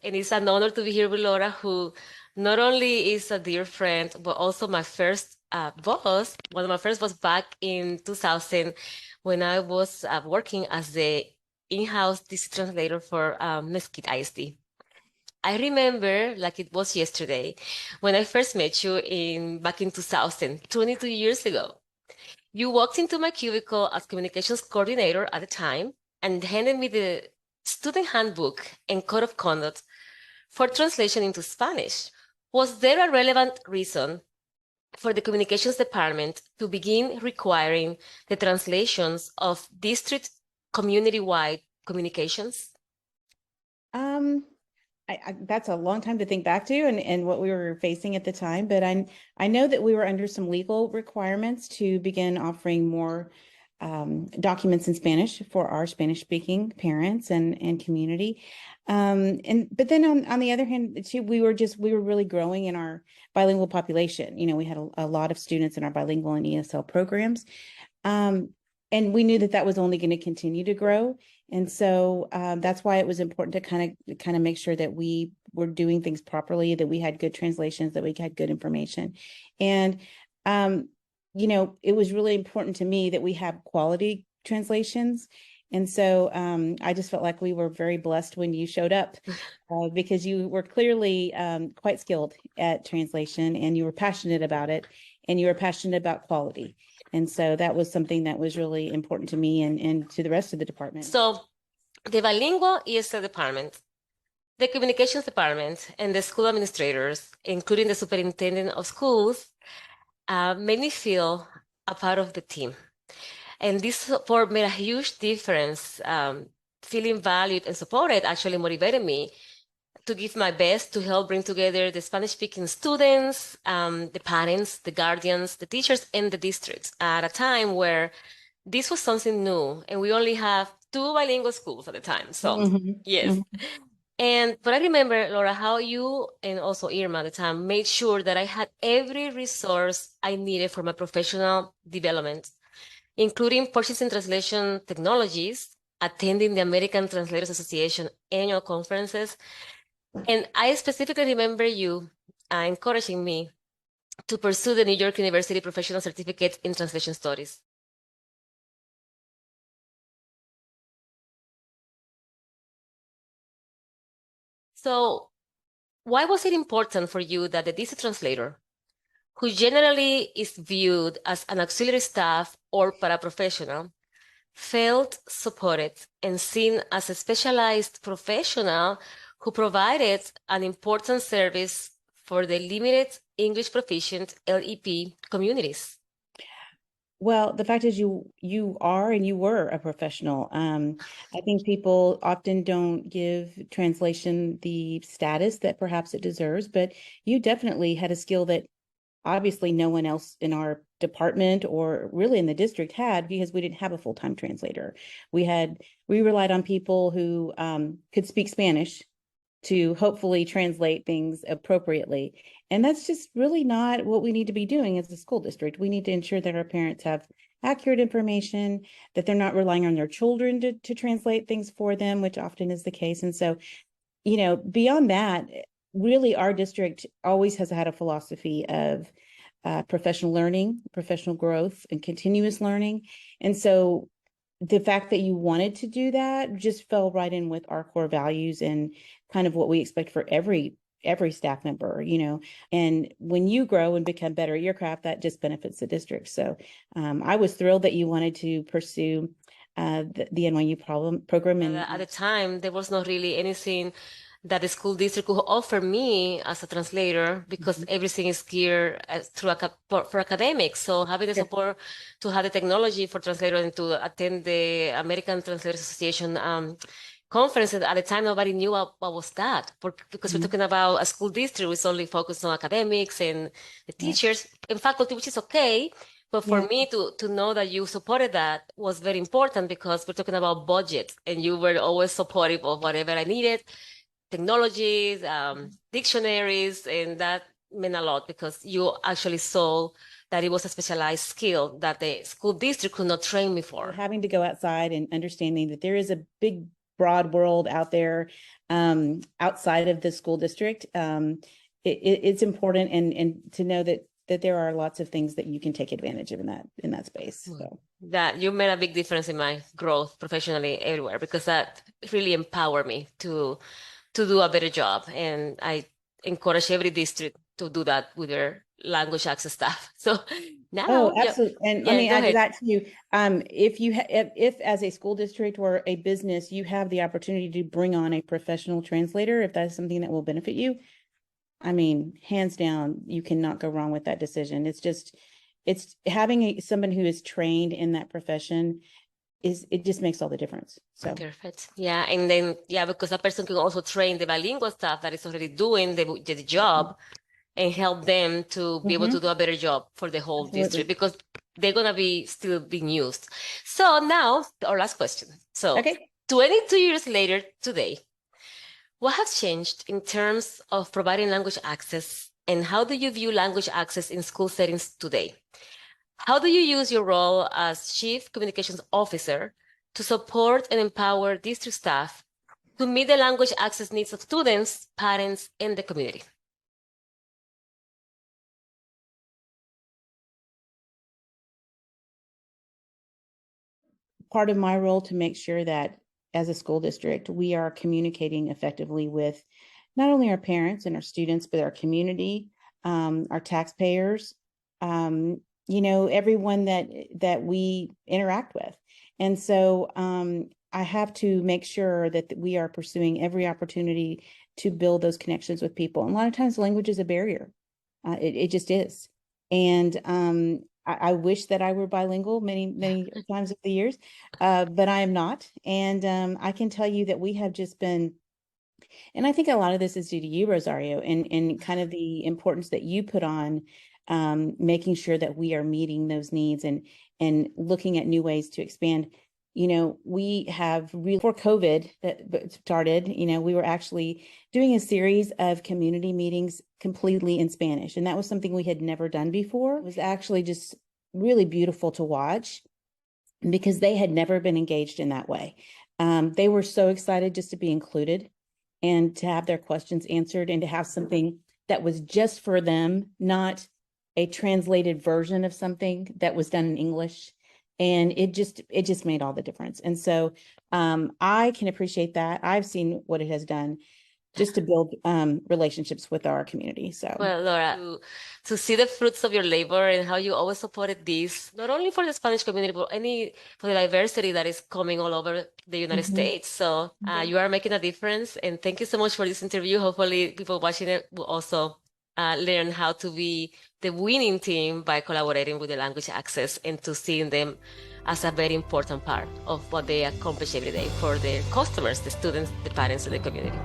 and it's an honor to be here with Laura, who not only is a dear friend, but also my first boss. One of my first boss back in 2000 when I was working as the in-house district translator for Mesquite ISD. I remember like it was yesterday when I first met you in back in 2000, 22 years ago. You walked into my cubicle as communications coordinator at the time and handed me the student handbook and code of conduct for translation into Spanish. Was there a relevant reason for the communications department to begin requiring the translations of district community-wide communications? Um, that's a long time to think back to and what we were facing at the time, but I know that we were under some legal requirements to begin offering more documents in Spanish for our Spanish-speaking parents and community. But then on the other hand, too, we were really growing in our bilingual population. You know, we had a lot of students in our bilingual and ESL programs. And we knew that that was only going to continue to grow. And so that's why it was important to kind of make sure that we were doing things properly, that we had good translations, that we had good information. And, you know, it was really important to me that we have quality translations. And so I just felt like we were very blessed when you showed up because you were clearly quite skilled at translation and you were passionate about it and you were passionate about quality. And so that was something that was really important to me and to the rest of the department. So the bilingual ESL department, the communications department, and the school administrators, including the superintendent of schools, made me feel a part of the team. And this support made a huge difference. Feeling valued and supported actually motivated me to give my best to help bring together the Spanish-speaking students, the parents, the guardians, the teachers, and the districts at a time where this was something new, and we only have 2 bilingual schools at the time. So, yes. But I remember, Laura, how you and also Irma at the time made sure that I had every resource I needed for my professional development, including purchasing translation technologies, attending the American Translators Association annual conferences. And I specifically remember you encouraging me to pursue the New York University Professional Certificate in Translation Studies. So why was it important for you that the DC translator, who generally is viewed as an auxiliary staff or paraprofessional, felt supported and seen as a specialized professional who provided an important service for the limited English proficient LEP communities? Well, the fact is you are and you were a professional. I think people often don't give translation the status that perhaps it deserves, but you definitely had a skill that obviously no one else in our department or really in the district had because we didn't have a full-time translator. We relied on people who could speak Spanish to hopefully translate things appropriately. And that's just really not what we need to be doing as a school district. We need to ensure that our parents have accurate information, that they're not relying on their children to translate things for them, which often is the case. And so, you know, beyond that, really our district always has had a philosophy of professional learning, professional growth, and continuous learning. And so the fact that you wanted to do that just fell right in with our core values and kind of what we expect for every staff member, you know. And when you grow and become better at your craft, that just benefits the district. So I was thrilled that you wanted to pursue the NYU program. And at the time, there was not really anything that the school district could offer me as a translator because everything is geared for academics. So having the support to have the technology for translators and to attend the American Translators Association conference at the time, nobody knew what was that because we're talking about a school district which only focused on academics and the teachers and faculty, which is okay. But for me to know that you supported that was very important because we're talking about budget and you were always supportive of whatever I needed. Technologies, dictionaries, and that meant a lot because you actually saw that it was a specialized skill that the school district could not train me for. Having to go outside and understanding that there is a big broad world out there, outside of the school district, it's important and to know that there are lots of things that you can take advantage of in that space. So that you made a big difference in my growth professionally everywhere, because that really empowered me to do a better job. And I encourage every district to do that with their language access staff. So oh, now, yeah, absolutely. And let yeah, me go add to ahead. that too. If as a school district or a business, you have the opportunity to bring on a professional translator, if that's something that will benefit you, I mean, hands down, you cannot go wrong with that decision. It's having someone who is trained in that profession it just makes all the difference. So Perfect. Yeah. And then, yeah, because that person can also train the bilingual staff that is already doing the job and help them to be able to do a better job for the whole district, absolutely. because they're going to be still being used. So now, our last question. So Okay. 22 years later today, what has changed in terms of providing language access, and how do you view language access in school settings today? How do you use your role as Chief Communications Officer to support and empower district staff to meet the language access needs of students, parents, and the community? Part of my role to make sure that as a school district, we are communicating effectively with not only our parents and our students, but our community, our taxpayers, everyone that we interact with. And so I have to make sure that we are pursuing every opportunity to build those connections with people. And a lot of times language is a barrier. It just is. And I wish that I were bilingual many times of the years, but I am not. And I can tell you that we have just been, and I think a lot of this is due to you, Rosario, and kind of the importance that you put on making sure that we are meeting those needs and looking at new ways to expand. We have really, before COVID that started, we were actually doing a series of community meetings completely in Spanish. And that was something we had never done before. It was actually just really beautiful to watch because they had never been engaged in that way. They were so excited just to be included and to have their questions answered and to have something that was just for them, not a translated version of something that was done in English. And it just made all the difference. And so I can appreciate that. I've seen what it has done just to build relationships with our community. So Well, Laura, to see the fruits of your labor and how you always supported this, not only for the Spanish community, but for the diversity that is coming all over the United States. So you are making a difference. And thank you so much for this interview. Hopefully people watching it will also learn how to be the winning team by collaborating with the language access and to seeing them as a very important part of what they accomplish every day for their customers, the students, the parents, and the community.